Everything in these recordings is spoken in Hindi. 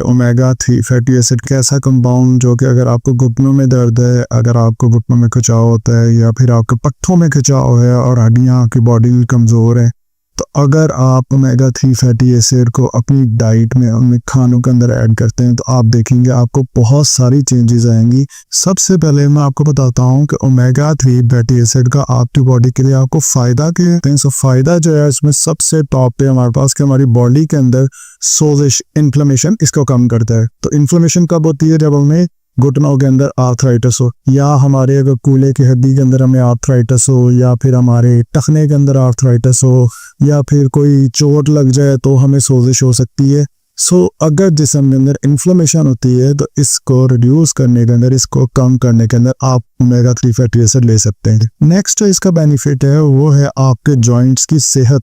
ओमेगा 3 फैटी एसिड कैसा कंपाउंड जो कि अगर आपको घुटनों में दर्द है, अगर आपको घुटनों में खिंचाव होता है या फिर आपके पट्टों में खिंचाव है और हड्डियां आपकी बॉडी में कमज़ोर है, तो अगर आप ओमेगा 3 फैटी एसिड को अपनी डाइट में, अपने खानों के अंदर ऐड करते हैं, तो आप देखेंगे आपको बहुत सारी चेंजेस आएंगी। सबसे पहले मैं आपको बताता हूं कि ओमेगा 3 फैटी एसिड का आपकी बॉडी के लिए आपको फ़ायदा क्या है। सो फ़ायदा जो है इसमें सबसे टॉप पे हमारे पास कि हमारी बॉडी के अंदर सोजिश, इन्फ्लेमेशन, इसको कम करता है। तो इन्फ्लेमेशन कब होती है? जब हमें घुटनों के अंदर आर्थराइटिस हो, या हमारे अगर कूल्हे की हड्डी के अंदर हमें आर्थराइटिस हो, या फिर हमारे टखने के अंदर आर्थराइटिस हो, या फिर कोई चोट लग जाए तो हमें सोजिश हो सकती है। अगर जिस्म के अंदर इन्फ्लेमेशन होती है तो इसको रिड्यूस करने के अंदर, इसको कम करने के अंदर आप ओमेगा 3 फैटी एसिड ले सकते हैं। नेक्स्ट जो इसका बेनिफिट है वो है आपके जॉइंट्स की सेहत,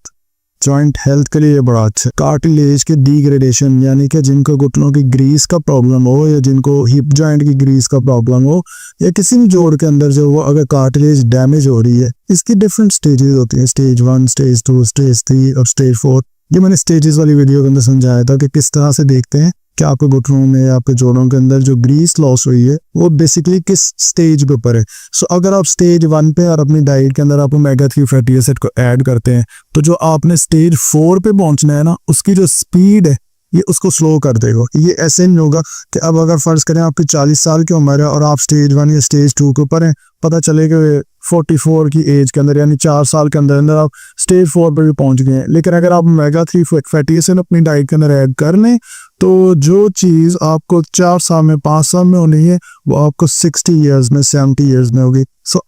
जॉइंट हेल्थ के लिए ये बड़ा अच्छा है। कार्टिलेज के डिग्रेडेशन, यानी कि जिनको घुटनों की ग्रीस का प्रॉब्लम हो, या जिनको हिप जॉइंट की ग्रीस का प्रॉब्लम हो, या किसी भी जोड़ के अंदर जो वो अगर कार्टिलेज डैमेज हो रही है, इसकी डिफरेंट स्टेजेस होती हैं, स्टेज 1, स्टेज 2, स्टेज 3 और स्टेज 4। ये मैंने स्टेजेस वाली वीडियो के अंदर समझाया था कि किस तरह से देखते हैं कि आपके घुटनों में या आपके जोड़ों के अंदर जो ग्रीस लॉस हुई है वो बेसिकली किस स्टेज पे ऊपर है। अगर आप स्टेज 1 पे और अपनी डाइट के अंदर आप ओमेगा 3 फैटी एसिड को ऐड करते हैं, तो जो आपने स्टेज 4 पे पहुंचना है ना, उसकी जो स्पीड है ये उसको स्लो कर देगा। ये ऐसे नहीं होगा कि अब अगर फर्ज करें आपकी 40 साल की उम्र है और आप स्टेज 1 या स्टेज 2 के ऊपर हैं, पता चले कि 44 की एज के अंदर, यानी 4 साल के अंदर अंदर आप स्टेज 4 पर भी पहुंच गए हैं। लेकिन अगर आप ओमेगा 3 फैटी एसिड अपनी डाइट के अंदर ऐड कर लें, तो जो चीज़ आपको 4 साल में, 5 साल में होनी है, वो आपको 60 ईयर्स में, 70 ईयर्स में होगी।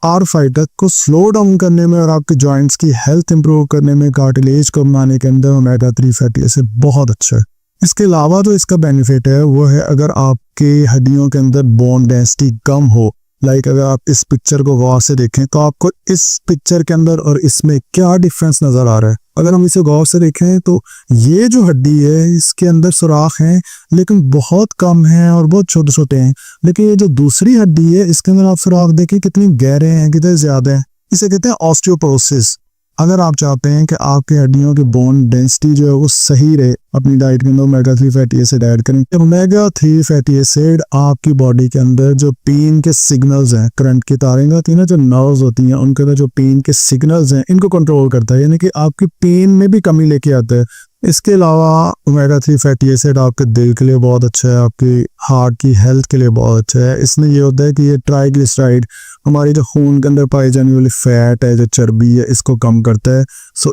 आर्थराइटिस को स्लो डाउन करने में और आपके जॉइंट्स की हेल्थ इंप्रूव करने में, कार्टिलेज को बनाने के अंदर ओमेगा 3 फैटी एसिड बहुत अच्छा है। इसके अलावा जो इसका बेनिफिट है वो है अगर आपके हड्डियों के अंदर बोन डेंसिटी कम हो, अगर आप इस पिक्चर को गौर से देखें तो आपको इस पिक्चर के अंदर और इसमें क्या डिफरेंस नजर आ रहा है। अगर हम इसे गौर से देखें तो ये जो हड्डी है इसके अंदर सुराख हैं, लेकिन बहुत कम हैं और बहुत छोटे छोटे हैं। लेकिन ये जो दूसरी हड्डी है इसके अंदर आप सुराख देखें कितनी गहरे हैं, कितने ज्यादा हैं। इसे कहते हैं ऑस्टियोपोरोसिस। अगर आप चाहते हैं कि आपकी हड्डियों की बोन डेंसिटी जो है वो सही रहे, अपनी डाइट के अंदर ओमेगा 3 फैटी एसिड ऐड करें। ओमेगा 3 फैटी एसिड आपकी बॉडी के अंदर जो पेन के सिग्नल्स हैं, करंट की तारें होती हैं ना, जो नर्व्स होती हैं, उनके अंदर जो पेन के सिग्नल्स हैं, इनको कंट्रोल करता है, यानी कि आपकी पेन में भी कमी लेके आता है। इसके अलावा ओमेगा 3 फैटी एसिड आपके दिल के लिए बहुत अच्छा है, आपकी हार्ट की हेल्थ के लिए बहुत अच्छा है। इसमें ये होता है कि ये ट्राइग्लिसराइड, हमारी जो खून के अंदर पाई जाने वाली फैट है, जो चर्बी है, इसको कम करता है।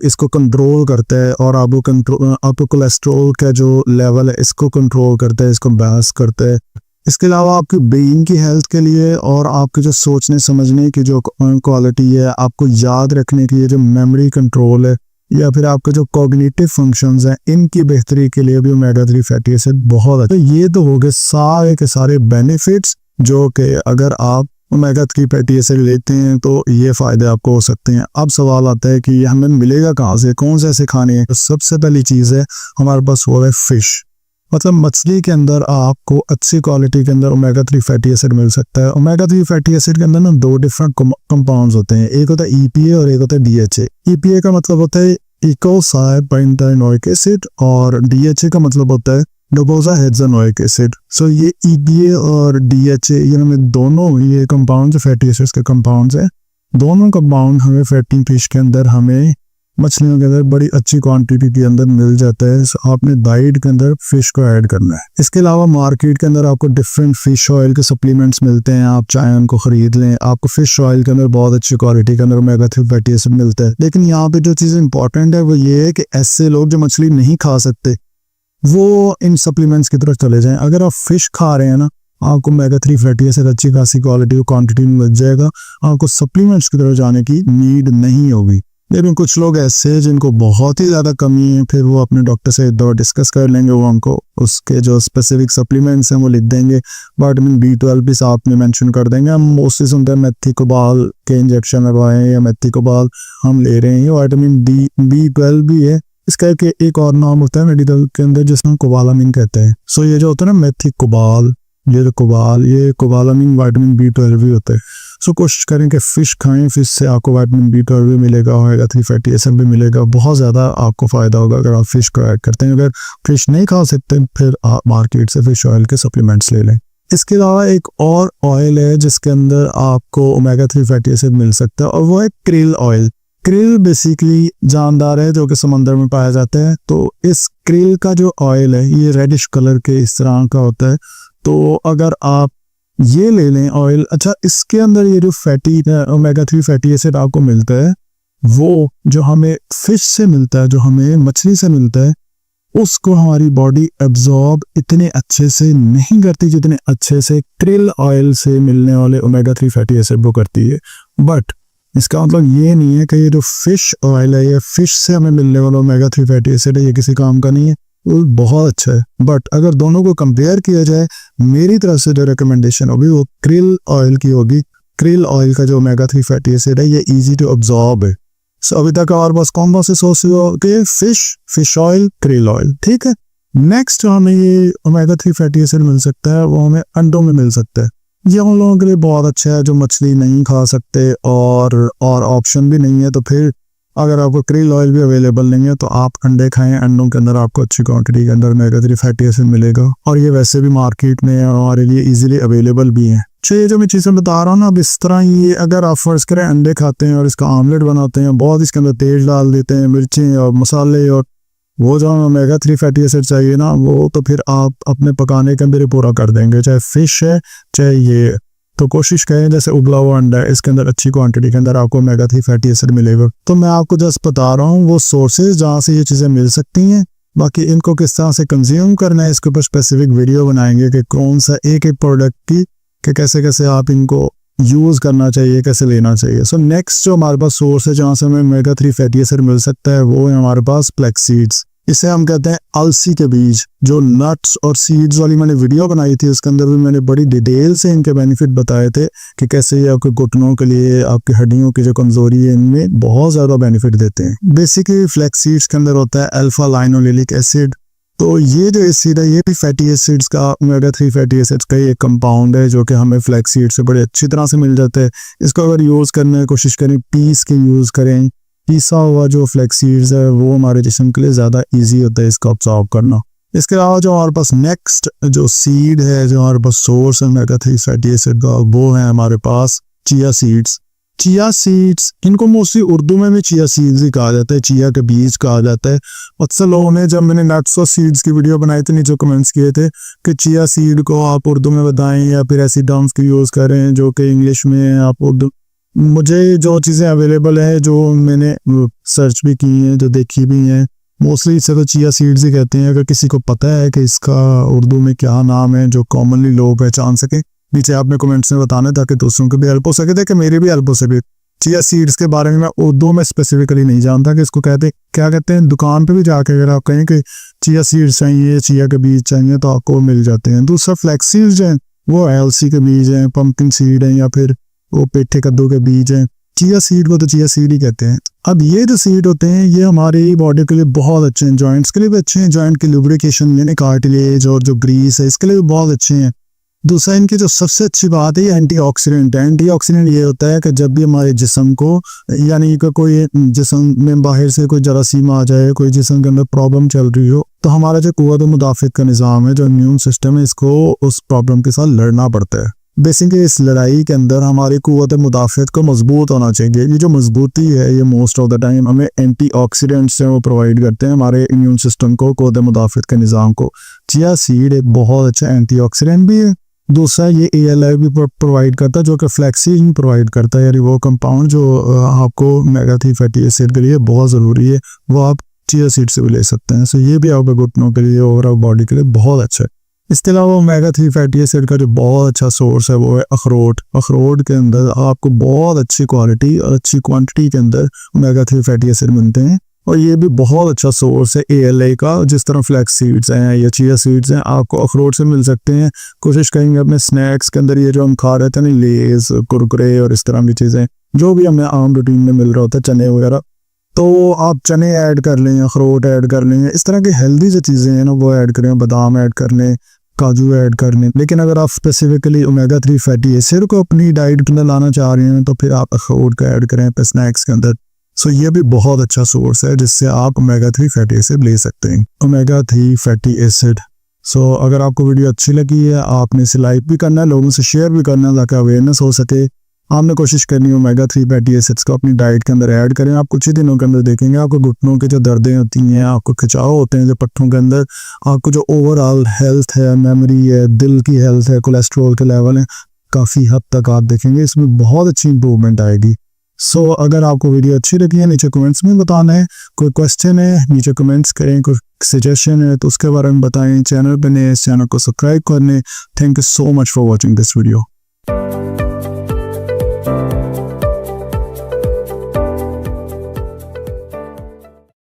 इसको कंट्रोल करता है और आपको कोलेस्ट्रॉल का जो लेवल है इसको कंट्रोल करता है, इसको बैलेंस करता है। इसके अलावा आपकी ब्रेन की हेल्थ के लिए और आपके जो सोचने समझने की जो क्वालिटी है, आपको याद रखने की जो मेमोरी कंट्रोल है, या फिर आपके जो कॉग्निटिव फंक्शंस हैं, इनकी बेहतरी के लिए भी ओमेगा 3 फैटी एसिड बहुत अच्छा। तो ये तो हो गए सारे के सारे बेनिफिट्स जो कि अगर आप ओमेगा 3 फैटी एसिड लेते हैं तो ये फ़ायदे आपको हो सकते हैं। अब सवाल आता है कि ये हमें मिलेगा कहाँ से, कौन से ऐसे खाने हैं? तो सबसे पहली चीज़ है हमारे पास वो है फ़िश, मतलब मछली के अंदर आपको अच्छी क्वालिटी के अंदर ओमेगा 3 फैटी एसिड मिल सकता है। ओमेगा 3 फैटी एसिड के अंदर ना 2 डिफरेंट कंपाउंड्स होते हैं, एक होता है EPA और एक होता है DHA। EPA का मतलब होता है ईकोसाइपेंटाइनोइक एसिड और DHA का मतलब होता है डोपाज़ोहेक्सानोइक एसिड। ये EPA और DHA ये हमें दोनों, ये कंपाउंड फैटी एसिड्स के कंपाउंड्स हैं। दोनों कंपाउंड हमें फैटी फिश के अंदर, हमें मछलियों के अंदर बड़ी अच्छी क्वांटिटी के अंदर मिल जाता है। आपने डाइट के अंदर फिश को ऐड करना है। इसके अलावा मार्केट के अंदर आपको डिफरेंट फिश ऑयल के सप्लीमेंट्स मिलते हैं, आप चाहे उनको खरीद लें। आपको फिश ऑयल के अंदर बहुत अच्छी क्वालिटी के अंदर ओमेगा 3 फैटी एसिड मिलता है। लेकिन यहाँ पे जो चीज़ इंपॉर्टेंट है वो ये है कि ऐसे लोग जो मछली नहीं खा सकते वो इन सप्लीमेंट्स की तरफ चले जाएं। अगर आप फिश खा रहे हैं ना, आपको ओमेगा 3 फैटी एसिड अच्छी खासी क्वालिटी और क्वांटिटी में मिल जाएगा, आपको सप्लीमेंट्स की तरफ जाने की नीड नहीं होगी। लेकिन कुछ लोग ऐसे हैं जिनको बहुत ही ज़्यादा कमी है, फिर वो अपने डॉक्टर से एक दो डिस्कस कर लेंगे, वो हमको उसके जो स्पेसिफिक सप्लीमेंट्स हैं वो लिख देंगे। विटामिन B12 भी साथ में मेंशन कर देंगे। हम मोस्टली सुनते हैं मेथिकोबाल के इंजेक्शन लगवाएं या मेथिकोबाल हम ले रहे हैं। विटामिन B12 भी है, इसका एक और नाम होता है मेडिकल के अंदर जिसमें कोबालामिन कहते हैं। ये जो होता है ना मेथिकोबाल, ये जो ये कोबालामिन विटामिन B12 भी होता है। सो कोशिश करें कि फ़िश खाएं, फ़िश से आपको विटामिन B12 भी मिलेगा, ओमेगा 3 फैटी एसिड भी मिलेगा, बहुत ज़्यादा आपको फ़ायदा होगा अगर आप फ़िश को ऐड करते हैं। अगर फ़िश नहीं खा सकते फिर आप मार्केट से फ़िश ऑयल के सप्लीमेंट्स ले लें। इसके अलावा एक और ऑयल है जिसके अंदर आपको ओमेगा 3 फैटी एसिड मिल सकता है और वो है क्रिल ऑयल। क्रिल बेसिकली जानदार है जो कि समंदर में पाया जाता है। तो इस क्रिल का जो ऑयल है ये रेडिश कलर के इस तरह का होता है। तो अगर आप ये ले लें ऑयल, अच्छा इसके अंदर ये जो फैटी ओमेगा 3 फैटी एसिड आपको मिलता है वो जो हमें फिश से मिलता है, जो हमें मछली से मिलता है, उसको हमारी बॉडी एब्जॉर्ब इतने अच्छे से नहीं करती जितने अच्छे से क्रिल ऑयल से मिलने वाले ओमेगा 3 फैटी एसिड वो करती है। बट इसका मतलब ये नहीं है कि ये जो फिश ऑयल है या फिश से हमें मिलने वाला ओमेगा 3 फैटी एसिड है ये किसी काम का नहीं है, वो बहुत अच्छा है। बट अगर दोनों को कंपेयर किया जाए, मेरी तरफ से जो रिकमेंडेशन होगी वो क्रिल ऑयल की होगी। क्रिल ऑयल का जो ओमेगा 3 फैटी एसिड है ये इजी टू अब्जॉर्ब है। सो अभी तक और बस कौन से सोर्सेज हो गए, फिश ऑयल, क्रिल ऑयल, ठीक है। नेक्स्ट हमें ये ओमेगा 3 फैटी एसिड मिल सकता है, वो हमें अंडों में मिल सकता है। ये उन लोगों के लिए बहुत अच्छा है जो मछली नहीं खा सकते और ऑप्शन भी नहीं है, तो फिर अगर आपको क्रिल ऑयल भी अवेलेबल नहीं है तो आप अंडे खाएं। अंडों के अंदर आपको अच्छी क्वांटिटी के अंदर ओमेगा 3 फैटी एसिड मिलेगा और ये वैसे भी मार्केट में हमारे लिए इजीली अवेलेबल भी है। ये जो मैं चीज़ें बता रहा हूँ ना, अब इस तरह ये अगर आप फर्ज करें अंडे खाते हैं और इसका आमलेट बनाते हैं, बहुत इसके अंदर तेल डाल देते हैं, मिर्चें और मसाले, और वो जो ओमेगा 3 फैटी एसिड चाहिए ना वो तो फिर आप अपने पकाने के अंदर ही पूरा कर देंगे, चाहे फिश है चाहे ये। तो कोशिश करें जैसे उबला हुआ अंडा है, इसके अंदर अच्छी क्वांटिटी के अंदर आपको ओमेगा 3 फैटी एसिड मिलेगा। तो मैं आपको जस्ट बता रहा हूँ वो सोर्सेज जहाँ से ये चीज़ें मिल सकती हैं। बाकी इनको किस तरह से कंज्यूम करना है इसके ऊपर स्पेसिफिक वीडियो बनाएंगे कि कौन सा एक प्रोडक्ट की कि कैसे कैसे आप इनको यूज़ करना चाहिए, कैसे लेना चाहिए। सो नेक्स्ट जो हमारे पास सोर्स है जहाँ से हमें ओमेगा 3 फैटी एसिड मिल सकता है वो है हमारे पास फ्लैक्स सीड्स। इसे हम कहते हैं अलसी के बीज। जो नट्स और सीड्स वाली मैंने वीडियो बनाई थी उसके अंदर भी मैंने बड़ी डिटेल से इनके बेनिफिट बताए थे कि कैसे ये आपके घुटनों के लिए, आपकी हड्डियों की जो कमजोरी है, इनमें बहुत ज़्यादा बेनिफिट देते हैं। बेसिकली फ्लैक्स सीड्स के अंदर होता है अल्फा लाइनोलेनिक एसिड। तो ये जो एसिड है ये भी फैटी एसिड्स का, ओमेगा 3 फैटी एसिड्स का एक कंपाउंड है जो कि हमें फ्लैक्स सीड से बड़े अच्छी तरह से मिल जाता है। इसको अगर यूज़ करने की कोशिश करें, पीस के यूज़ करें, पीसा हुआ जो फ्लैक्स सीड्स है वो हमारे जिस्म के लिए ज़्यादा इजी होता है इसका ऑब्जॉर्व करना। इसके अलावा जो हमारे पास नेक्स्ट जो सीड है, जो हमारे पास सोर्स है ओमेगा 3 फैटी एसिड का, वो है हमारे पास चिया सीड्स। चिया सीड्स, इनको मोस्टली उर्दू में भी चिया सीड्स ही कहा जाता है, चिया के बीज कहा जाता है। अक्सर लोगों ने जब मैंने नट्स और सीड्स की वीडियो बनाई थी नीचे कमेंट्स किए थे कि चिया सीड को आप उर्दू में बताएं या फिर ऐसी टर्म्स की यूज़ करें जो कि इंग्लिश में आप उर्दू। मुझे जो चीज़ें अवेलेबल है, जो मैंने सर्च भी की हैं, जो देखी भी हैं, मोस्टली इसे तो चिया सीड्स ही कहते हैं। अगर किसी को पता है कि इसका उर्दू में क्या नाम है जो कॉमनली लोग पहचान सके, नीचे आपने कमेंट्स में बताना ताकि दूसरों को भी हेल्प हो सके थे कि मेरी भी हेल्प हो सके। चिया सीड्स के बारे में मैं उर्दू में स्पेसिफिकली नहीं जानता कि इसको कहते क्या कहते हैं। दुकान पे भी जाके अगर आप कहें कि चिया सीड्स चाहिए, चिया के बीज चाहिए, तो आपको मिल जाते हैं। दूसरा फ्लैक्स सीड्स हैं, वो अलसी के बीज हैं, पंपकिन सीड हैं, या फिर वो पेठे कद्दू के बीज हैं। चिया सीड को तो चिया सीड ही कहते हैं। अब ये जो सीड होते हैं ये हमारी बॉडी के लिए बहुत अच्छे हैं, जॉइंट्स के लिए भी अच्छे हैं, जॉइंट की लुब्रिकेशन यानी कार्टिलेज और जो ग्रीस है इसके लिए भी बहुत अच्छे हैं। दूसरा इनकी जो सबसे अच्छी बात है ये एंटीऑक्सीडेंट है। एंटीऑक्सीडेंट ये होता है कि जब भी हमारे जिस्म को, यानी कि कोई जिस्म में बाहर से कोई जरासीम आ जाए, कोई जिस्म के अंदर प्रॉब्लम चल रही हो, तो हमारा जो कुव्वत मुदाफ़त का निज़ाम है, जो इम्यून सिस्टम है, इसको उस प्रॉब्लम के साथ लड़ना पड़ता है। बेसिकली इस लड़ाई के अंदर हमारी कुव्वत मुदाफ़त को मजबूत होना चाहिए। ये जो मजबूती है ये मोस्ट ऑफ द टाइम हमें एंटीऑक्सीडेंट्स से वो प्रोवाइड करते हैं हमारे इम्यून सिस्टम को, कुव्वत मुदाफ़त के निज़ाम को। चिया सीड एक बहुत अच्छा एंटीऑक्सीडेंट भी है। दूसरा ये ALA भी प्रोवाइड करता है जो कि फ्लैक्सीन प्रोवाइड करता है, यानी वो कंपाउंड जो आपको ओमेगा 3 फैटी एसिड के लिए बहुत ज़रूरी है, वो आप चिया सीड से भी ले सकते हैं। सो ये भी आपके घुटनों के लिए, ओवरऑल बॉडी के लिए बहुत अच्छा है। इसके अलावा ओमेगा 3 फैटी एसिड का जो बहुत अच्छा सोर्स है वो है अखरोट। अखरोट के अंदर आपको बहुत अच्छी क्वालिटी और अच्छी क्वांटिटी के अंदर ओमेगा 3 फैटी एसिड मिलते हैं, और ये भी बहुत अच्छा सोर्स है ALA का। जिस तरह फ्लैक्स सीड्स हैं या चिया सीड्स हैं, आपको अखरोट से मिल सकते हैं। कोशिश करेंगे अपने स्नैक्स के अंदर ये जो हम खा रहे थे ना, लेज, कुरकुरे और इस तरह की चीज़ें, जो भी हमें आम रूटीन में मिल रहा होता है, चने वगैरह, तो आप चने ऐड कर लें, अखरोट ऐड कर लें, इस तरह की हेल्दी जो चीज़ें हैं ना वो ऐड करें, बादाम ऐड कर लें, काजू ऐड करने। लेकिन अगर आप स्पेसिफिकली ओमेगा 3 फैटी एसिड को अपनी डाइट के अंदर लाना चाह रहे हैं तो फिर आप अखरोट का ऐड करें अपने स्नैक्स के अंदर। सो ये भी बहुत अच्छा सोर्स है जिससे आप ओमेगा 3 फैटी एसिड ले सकते हैं, ओमेगा 3 फैटी एसिड। सो अगर आपको वीडियो अच्छी लगी है आपने इसे लाइक भी करना है, लोगों से शेयर भी करना है ताकि अवेयरनेस हो सके। आपने कोशिश करनी है ओमेगा 3 फैटी एसिड्स को अपनी डाइट के अंदर ऐड करें। आप कुछ ही दिनों के अंदर देखेंगे आपको घुटनों के जो दर्दें होती हैं, आपको खिंचाव होते हैं जो पट्टों के अंदर, आपको जो ओवरऑल हेल्थ है, मेमोरी है, दिल की हेल्थ है, कोलेस्ट्रॉल के लेवल है, काफ़ी हद तक आप देखेंगे इसमें बहुत अच्छी इंप्रूवमेंट आएगी। सो अगर आपको वीडियो अच्छी लगी है नीचे कमेंट्स में बताना है, कोई क्वेश्चन है नीचे कमेंट्स करें, कोई सजेशन है तो उसके बारे में बताएं। चैनल पे नए इस चैनल को सब्सक्राइब करने। Thank you so much for watching this video.